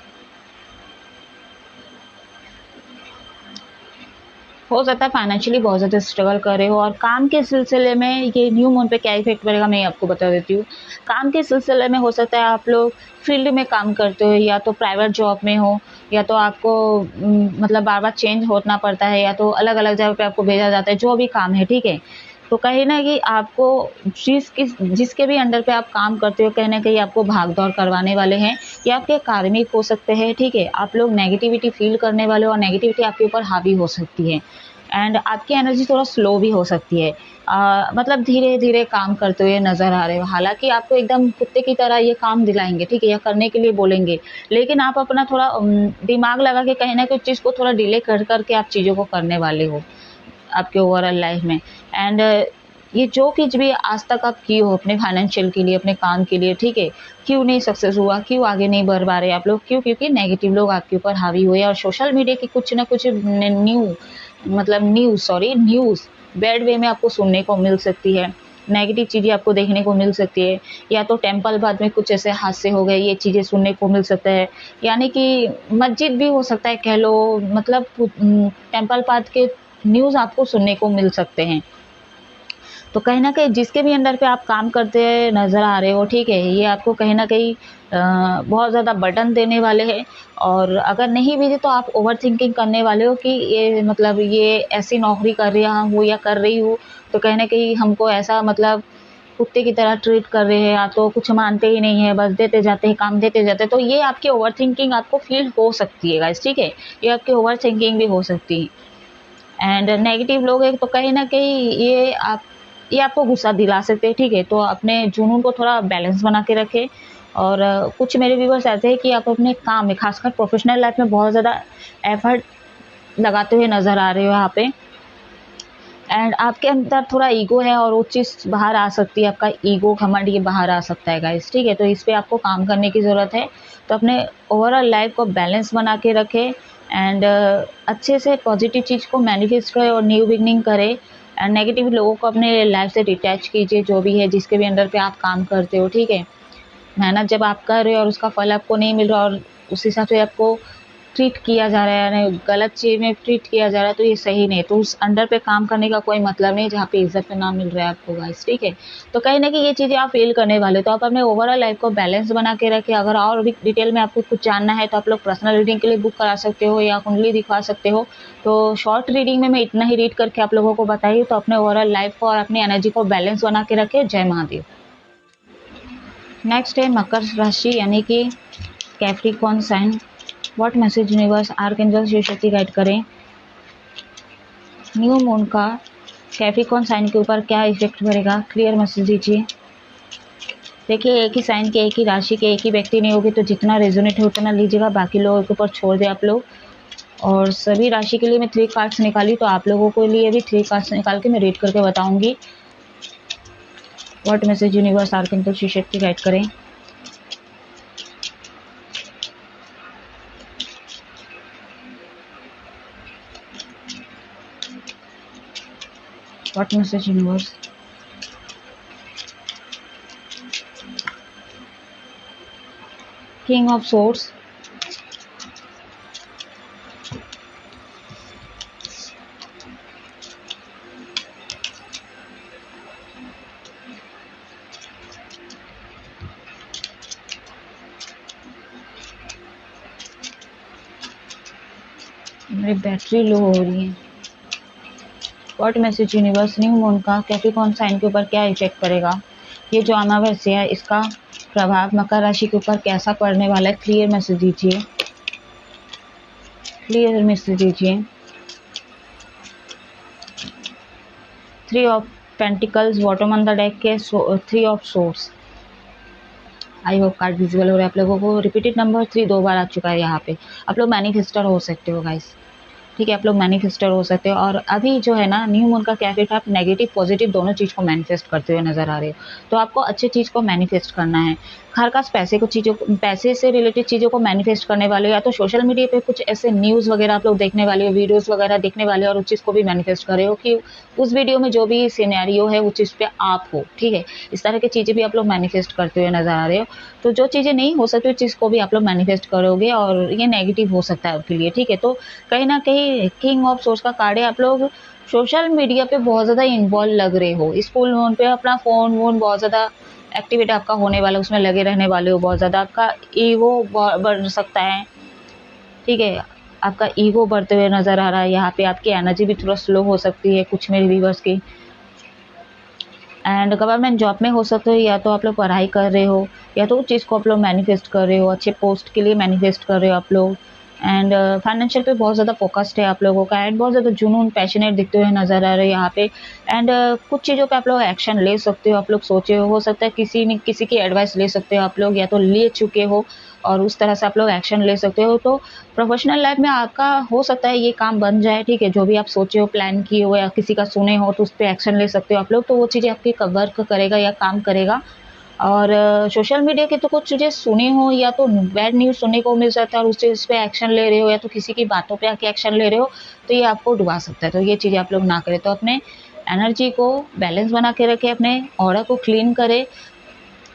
हो सकता है फाइनेंशियली बहुत ज़्यादा स्ट्रगल कर रहे हो, और काम के सिलसिले में ये न्यू मून पे क्या इफेक्ट पड़ेगा मैं आपको बता देती हूँ। काम के सिलसिले में हो सकता है आप लोग फील्ड में काम करते हो, या तो प्राइवेट जॉब में हो, या तो आपको मतलब बार बार चेंज होना पड़ता है, या तो अलग अलग जगह पे आपको भेजा जाता है, जो भी काम है, ठीक है। तो कहीं ना कहीं आपको जिसके भी अंडर पे आप काम करते हो, कहीं ना कहीं आपको भाग दौड़ करवाने वाले हैं, या आपके कार्मिक हो सकते हैं, ठीक है। आप लोग नेगेटिविटी फील करने वाले हो, और नेगेटिविटी आपके ऊपर हावी हो सकती है, एंड आपकी एनर्जी थोड़ा स्लो भी हो सकती है। मतलब धीरे धीरे काम करते हुए नज़र आ रहे हो। हालांकि आपको एकदम कुत्ते की तरह ये काम दिलाएंगे, ठीक है, या करने के लिए बोलेंगे, लेकिन आप अपना थोड़ा दिमाग लगा के कहीं ना कहीं चीज़ को थोड़ा डिले कर करके आप चीज़ों को करने वाले हो आपके ओवरऑल लाइफ में। एंड ये जो कुछ भी आज तक आप किए हो अपने फाइनेंशियल के लिए, अपने काम के लिए, ठीक है, क्यों नहीं सक्सेस हुआ, क्यों आगे नहीं बढ़ पा रहे आप लोग, क्यों? क्योंकि नेगेटिव लोग आपके ऊपर हावी हुए, और सोशल मीडिया की कुछ ना कुछ न्यूज़ बैड वे में आपको सुनने को मिल सकती है, नेगेटिव चीज़ें आपको देखने को मिल सकती है, या तो टेम्पल बाद में कुछ ऐसे हादसे हो गए, ये चीज़ें सुनने को मिल सकता है। यानी कि मस्जिद भी हो सकता है कह लो, मतलब टेम्पल पाथ के न्यूज़ आपको सुनने को मिल सकते हैं। तो कहीं ना कहीं जिसके भी अंडर पे आप काम करते नज़र आ रहे हो, ठीक है, ये आपको कहीं ना कहीं बहुत ज़्यादा बर्डन देने वाले हैं। और अगर नहीं भी तो आप ओवर थिंकिंग करने वाले हो कि ये मतलब ये ऐसी नौकरी कर रहा हूँ या कर रही हूँ, तो कहीं ना कहीं हमको ऐसा मतलब कुत्ते की तरह ट्रीट कर रहे हैं, या तो कुछ मानते ही नहीं है, बस देते जाते हैं, काम देते जाते हैं। तो ये आपकी ओवर थिंकिंग आपको फील हो सकती है गाइस, ठीक है, ये आपकी ओवर थिंकिंग भी हो सकती है। एंड नेगेटिव लोग हैं तो कहीं ना कहीं ये आपको गुस्सा दिला सकते हैं, ठीक है। तो अपने जुनून को थोड़ा बैलेंस बना के रखें। और कुछ मेरे व्यूअर्स ऐसे हैं कि आप अपने काम में, खासकर प्रोफेशनल लाइफ में, बहुत ज़्यादा एफर्ट लगाते हुए नज़र आ रहे हो यहाँ पे। एंड आपके अंदर थोड़ा ईगो है, और वो चीज़ बाहर आ सकती है, आपका ईगो घमंड ये बाहर आ सकता है गाइस, ठीक है। तो इस पर आपको काम करने की ज़रूरत है। तो अपने ओवरऑल लाइफ को बैलेंस बना के रखें, एंड अच्छे से पॉजिटिव चीज़ को मैनिफेस्ट करें और न्यू बिगनिंग करें। एंड नेगेटिव लोगों को अपने लाइफ से डिटैच कीजिए, जो भी है जिसके भी अंडर पे आप काम करते हो, ठीक है। मेहनत जब आप कर रहे हो और उसका फल आपको नहीं मिल रहा, और उस हिसाब से आपको ट्रीट किया जा रहा है, यानी गलत चीज़ में ट्रीट किया जा रहा है, तो ये सही नहीं। तो उस अंडर पे काम करने का कोई मतलब नहीं जहाँ पे इज्जत पे ना मिल रहा है आपको गाइस, ठीक है। तो कहीं ना कहीं ये चीज़ें आप फील करने वाले, तो आप अपने ओवरऑल लाइफ को बैलेंस बना के रखें। अगर और भी डिटेल में आपको कुछ जानना है तो आप लोग पर्सनल रीडिंग के लिए बुक करा सकते हो, या कुंडली दिखवा सकते हो। तो शॉर्ट रीडिंग में मैं इतना ही रीड करके आप लोगों को बताइए। तो अपने ओवरऑल लाइफ को और अपनी एनर्जी को बैलेंस बना के रखें। जय महादेव। नेक्स्ट है मकर राशि, यानी कि Capricorn sign. What message universe archangel Shiv Shakti guide करें न्यू मून का कैप्रिकॉर्न साइन के ऊपर क्या इफेक्ट पड़ेगा, क्लियर मैसेज दीजिए। देखिए, एक ही साइन के, एक ही राशि के, एक ही व्यक्ति नहीं होगी, तो जितना रेजोनेट है उतना लीजिएगा, बाकी लोगों के ऊपर छोड़ दे आप लोग। और सभी राशि के लिए मैं 3 कार्ड्स निकाली, तो आप लोगों के लिए भी 3 कार्ड्स निकाल के मैं रीड करके बताऊंगी। What message universe archangel Shiv Shakti guide करें what message universe king of swords, मेरी बैटरी लो हो रही है। What message universe new moon का कैप्रिकॉर्न साइन के ऊपर क्या इफेक्ट पड़ेगा, ये जो अमावस्या है इसका प्रभाव मकर राशि के ऊपर कैसा पड़ने वाला है, क्लियर मैसेज दीजिए, क्लियर मैसेज दीजिए। 3 of pentacles bottom on the deck के 3 of source. I hope card visual हो रहा है आप लोगों को। रिपीटेड नंबर 3 2 बार आ चुका है यहाँ पे। आप लोग मैनिफेस्टर हो सकते हो गाइस। ठीक है, आप लोग मैनिफेस्टर हो सकते हो। और अभी जो है ना न्यू मून का क्या इफेक्ट, आप नेगेटिव पॉजिटिव दोनों चीज़ को मैनिफेस्ट करते हुए नजर आ रहे हो। तो आपको अच्छी चीज़ को मैनिफेस्ट करना है। हर खास पैसे से रिलेटेड चीज़ों को मैनिफेस्ट करने वाले हो, या तो सोशल मीडिया पे कुछ ऐसे न्यूज़ वगैरह आप लोग देखने वाले हो, वीडियोज़ वगैरह देखने वाले हो, और उस चीज़ को भी मैनिफेस्ट कर रहे हो कि उस वीडियो में जो भी सिनेरियो है उस चीज़ पे आप हो। ठीक है, इस तरह की चीज़ें भी आप लोग मैनिफेस्ट करते हुए नजर आ रहे हो। तो जो चीज़ें नहीं हो सकती उस चीज़ को भी आप लोग मैनिफेस्ट करोगे, और ये नेगेटिव हो सकता है आपके लिए। ठीक है, तो कहीं ना कहीं किंग ऑफ सोर्स का कार्ड है, आप लोग सोशल मीडिया पे बहुत ज़्यादा इन्वॉल्व लग रहे हो। इस फुल मून पे अपना फ़ोन वोन बहुत ज़्यादा एक्टिविटी आपका होने वाला है, उसमें लगे रहने वाले हो बहुत ज़्यादा। आपका ईगो बढ़ सकता है। ठीक है, आपका ईगो बढ़ते हुए नज़र आ रहा है। यहाँ पे आपकी एनर्जी भी थोड़ा स्लो हो सकती है कुछ मेरे व्यूवर्स की। एंड गवर्नमेंट जॉब में हो सकते हो, या तो आप लोग पढ़ाई कर रहे हो, या तो उस चीज़ को आप लोग मैनिफेस्ट कर रहे हो, अच्छे पोस्ट के लिए मैनिफेस्ट कर रहे हो आप लोग। एंड फाइनेंशियल पे बहुत ज़्यादा फोकस्ड है आप लोगों का, एंड बहुत ज़्यादा जुनून पैशनेट दिखते हुए नज़र आ रहे हैं यहाँ पे। एंड कुछ चीज़ों पे आप लोग एक्शन ले सकते हो, आप लोग सोचे हो सकता है किसी की एडवाइस ले सकते हो आप लोग, या तो ले चुके हो और उस तरह से आप लोग एक्शन ले सकते हो। तो प्रोफेशनल लाइफ में आपका हो सकता है ये काम बन जाए। ठीक है, जो भी आप सोचे हो, प्लान किए हो, या किसी का सुने हो, तो उस पर एक्शन ले सकते हो आप लोग। तो वो चीज़ें आपकी वर्क करेगा या काम करेगा। और सोशल मीडिया की तो कुछ चीज़ें सुनी हो, या तो बैड न्यूज़ सुनने को मिल सकता है और उस चीज़ पे एक्शन ले रहे हो, या तो किसी की बातों पे आके एक्शन ले रहे हो, तो ये आपको डुबा सकता है। तो ये चीज़ें आप लोग ना करें। तो अपने एनर्जी को बैलेंस बना के रखें, अपने ऑरा को क्लीन करें,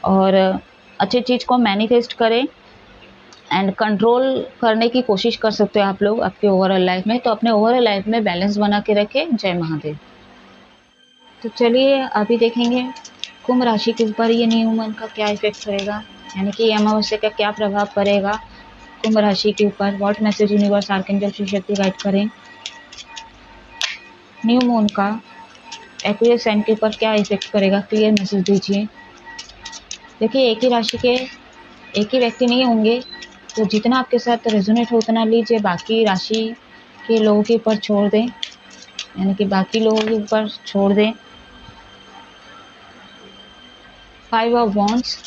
और अच्छी चीज़ को मैनिफेस्ट करें, एंड कंट्रोल करने की कोशिश कर सकते हो आप लोग आपके ओवरऑल लाइफ में। तो अपने ओवरऑल लाइफ में बैलेंस बना के रखें। जय महादेव। तो चलिए अभी देखेंगे कुंभ राशि के ऊपर ये न्यू मून का क्या इफेक्ट करेगा, यानी कि अमावस्या का क्या प्रभाव पड़ेगा कुंभ राशि के ऊपर। What message universe archangel Shiv Shakti guide करें न्यू मून का एक्वेरियस साइन के ऊपर क्या इफेक्ट करेगा, क्लियर मैसेज दीजिए। देखिए, एक ही राशि के एक ही व्यक्ति नहीं होंगे, तो जितना आपके साथ रेजोनेट हो उतना लीजिए, बाकी राशि के लोगों के ऊपर छोड़ दें, यानी कि बाकी लोगों के ऊपर छोड़ दें। 5 ऑफ वॉन्ड्स,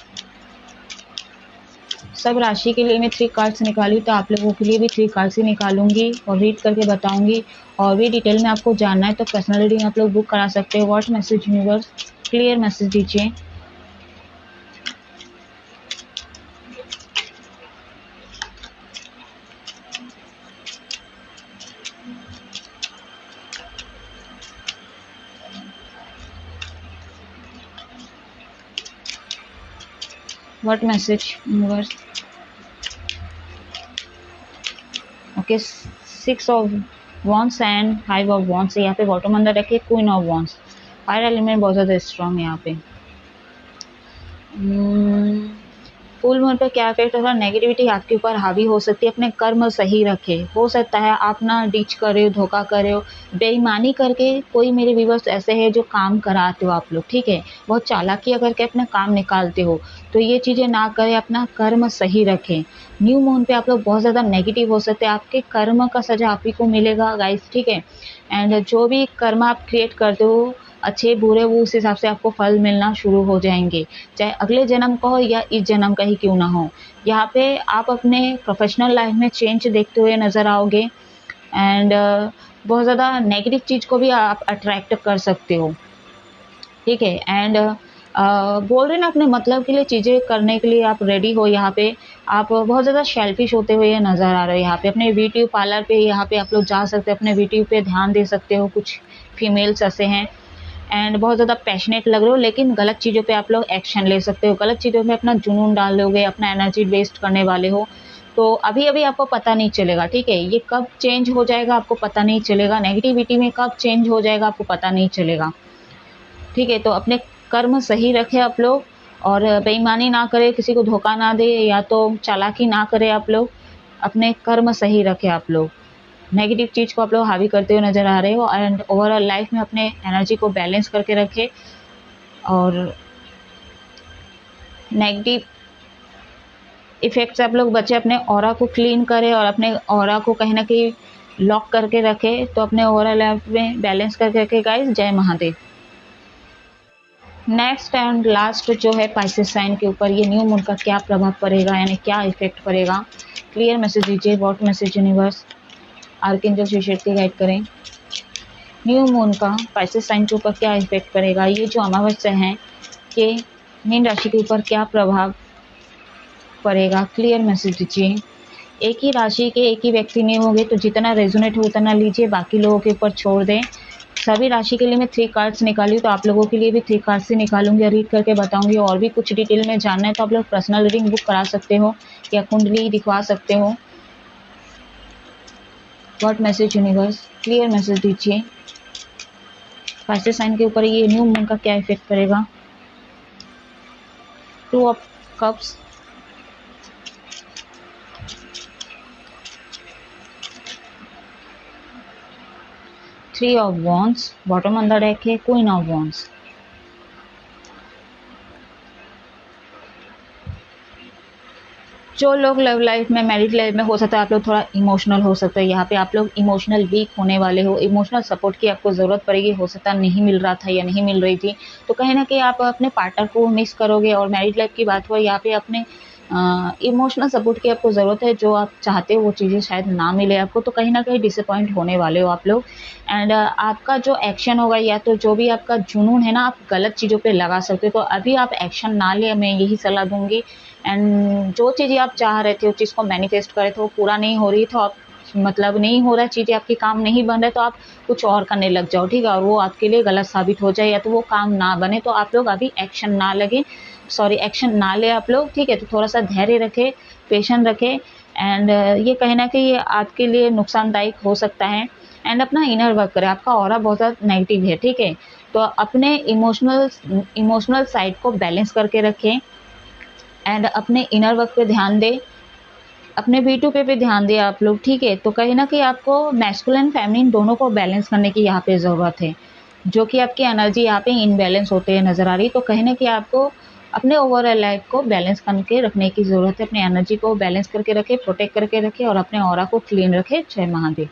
सब राशि के लिए मैं 3 कार्ड्स निकाली, तो आप लोगों के लिए भी 3 कार्ड्स ही निकालूंगी और रीड करके बताऊंगी। और भी डिटेल में आपको जानना है तो पर्सनल रीडिंग आप लोग बुक करा सकते हो। What message universe, clear message दीजिए। What message universe, okay 6 of wands and 5 of wands. यहाँ पे बॉटम अंदर रखे queen of wands. Fire element बहुत ज़्यादा स्ट्रॉन्ग है यहाँ पे। फुल मून पे क्या इफेक्ट होगा, नेगेटिविटी आपके ऊपर हावी हो सकती है। अपने कर्म सही रखे, हो सकता है आप ना डीच कर रहे हो, धोखा कर रहे हो, बेईमानी करके कोई मेरे व्यूवर्स ऐसे हैं जो काम कराते हो आप लोग। ठीक है, बहुत चालाकियाँ करके अपना काम निकालते हो, तो ये चीज़ें ना करें, अपना कर्म सही रखें। न्यू मून पे आप लोग बहुत ज़्यादा नेगेटिव हो सकते हैं, आपके कर्म का सजा आप ही को मिलेगा गाइस। ठीक है, एंड जो भी कर्म आप क्रिएट करते हो, अच्छे बुरे, वो उस हिसाब से आपको फल मिलना शुरू हो जाएंगे, चाहे अगले जन्म का हो या इस जन्म का ही क्यों ना हो। यहाँ पे आप अपने प्रोफेशनल लाइफ में चेंज देखते हुए नज़र आओगे, एंड बहुत ज़्यादा नेगेटिव चीज़ को भी आप अट्रैक्ट कर सकते हो। ठीक है, एंड बोल रहे ना, अपने मतलब के लिए चीज़ें करने के लिए आप रेडी हो। यहाँ पे आप बहुत ज़्यादा शेल्फिश होते हुए नज़र आ रहे हो। यहाँ पे अपने ब्यूटी पार्लर पे यहाँ पे आप लोग जा सकते हो, अपने ब्यूटी पे ध्यान दे सकते हो। कुछ फीमेल्स ऐसे हैं, एंड बहुत ज़्यादा पैशनेट लग रहे हो, लेकिन गलत चीज़ों पे आप लोग एक्शन ले सकते हो। गलत चीज़ों में अपना जुनून डाल लोगे, अपना एनर्जी वेस्ट करने वाले हो, तो अभी अभी आपको पता नहीं चलेगा। ठीक है, ये कब चेंज हो जाएगा आपको पता नहीं चलेगा। नेगेटिविटी में कब चेंज हो जाएगा आपको पता नहीं चलेगा। ठीक है, तो अपने कर्म सही रखें आप लोग, और बेईमानी ना करें, किसी को धोखा ना दे, या तो चालाकी ना करें आप लोग। अपने कर्म सही रखें आप लोग। नेगेटिव चीज़ को आप लोग हावी करते हुए नज़र आ रहे हो, एंड ओवरऑल लाइफ में अपने एनर्जी को बैलेंस करके रखें, और नेगेटिव इफ़ेक्ट से आप लोग बचे, अपने ऑरा को क्लीन करें और अपने ऑरा को कहीं ना कहीं लॉक करके रखें। तो अपने ओवरऑल लाइफ में बैलेंस करके रखें गाइस। जय महादेव। नेक्स्ट एंड लास्ट जो है पाइसेस साइन के ऊपर ये न्यू मून का क्या प्रभाव पड़ेगा, यानी क्या इफेक्ट पड़ेगा, क्लियर मैसेज दीजिए। What message universe archangel Shri Shakti guide करें। न्यू मून का पाइसेस साइन के ऊपर क्या इफेक्ट पड़ेगा, ये जो अमावस्या है कि मीन राशि के ऊपर क्या प्रभाव पड़ेगा, क्लियर मैसेज दीजिए। एक ही राशि के एक ही व्यक्ति में होंगे तो जितना रेजोनेट हो उतना लीजिए, बाकी लोगों के ऊपर छोड़ दें। सभी राशि के लिए मैं 3 कार्ड्स निकाली, तो आप लोगों के लिए भी 3 कार्ड्स ही निकालूंगी, रीड करके बताऊंगी। और भी कुछ डिटेल में जानना है तो आप लोग पर्सनल रीडिंग बुक करा सकते हो या कुंडली दिखवा सकते हो। What message universe, clear message दीजिए। पाइसेस साइन के ऊपर ये न्यू मून का क्या इफेक्ट पड़ेगा। 2 of cups, 3 of wands, bottom on the deck है क्वीन ऑफ वॉन्ड्स। जो लोग लव लाइफ में, मैरिड लाइफ में हो सकता है आप लोग थोड़ा इमोशनल हो सकते हैं, यहाँ पे आप लोग इमोशनल वीक होने वाले हो, इमोशनल सपोर्ट की आपको ज़रूरत पड़ेगी। हो सकता है नहीं मिल रहा था या नहीं मिल रही थी, तो कहीं ना कहीं आप अपने पार्टनर को मिस करोगे। और मैरिड लाइफ की बात हो, यहाँ पे अपने इमोशनल सपोर्ट की आपको ज़रूरत है, जो आप चाहते हो वो चीज़ें शायद ना मिले आपको, तो कहीं ना कहीं डिसअपॉइंट होने वाले हो आप लोग। एंड आपका जो एक्शन होगा या तो जो भी आपका जुनून है ना, आप गलत चीज़ों पे लगा सकते हो, तो अभी आप एक्शन ना ले, मैं यही सलाह दूंगी। एंड जो चीज़ें आप चाह रहे थे, उस चीज़ को मैनिफेस्ट करे थे, वो पूरा नहीं हो रही, तो आप मतलब नहीं हो रहा है, चीज़ें आपकी काम नहीं बन रहे, तो आप कुछ और करने लग जाओ, ठीक है। और वो आपके लिए गलत साबित हो जाए या तो वो काम ना बने, तो आप लोग अभी एक्शन ना लगे, सॉरी एक्शन ना ले आप लोग, ठीक है। तो थोड़ा सा धैर्य रखें, पेशेंस रखें। एंड ये कहीं ना कहीं आपके लिए नुकसानदायक हो सकता है। एंड अपना इनर वर्क करें, आपका ऑरा बहुत ज़्यादा नेगेटिव है, ठीक है। तो अपने इमोशनल साइड को बैलेंस करके रखें एंड अपने इनर वर्क पे ध्यान दें, अपने V2 पे भी ध्यान दें आप लोग, ठीक है। तो कहीं ना कहीं आपको मैस्कुलिन फेमिनिन दोनों को बैलेंस करने की यहाँ पे ज़रूरत है, जो कि आपकी एनर्जी यहाँ पे इनबैलेंस होते हैं नज़र आ रही। तो कहीं ना कहीं आपको अपने ओवरऑल लाइफ को बैलेंस करके रखने की ज़रूरत है, अपनी एनर्जी को बैलेंस करके रखें, प्रोटेक्ट करके रखें और अपने ऑरा को क्लीन रखें। जय महादेव।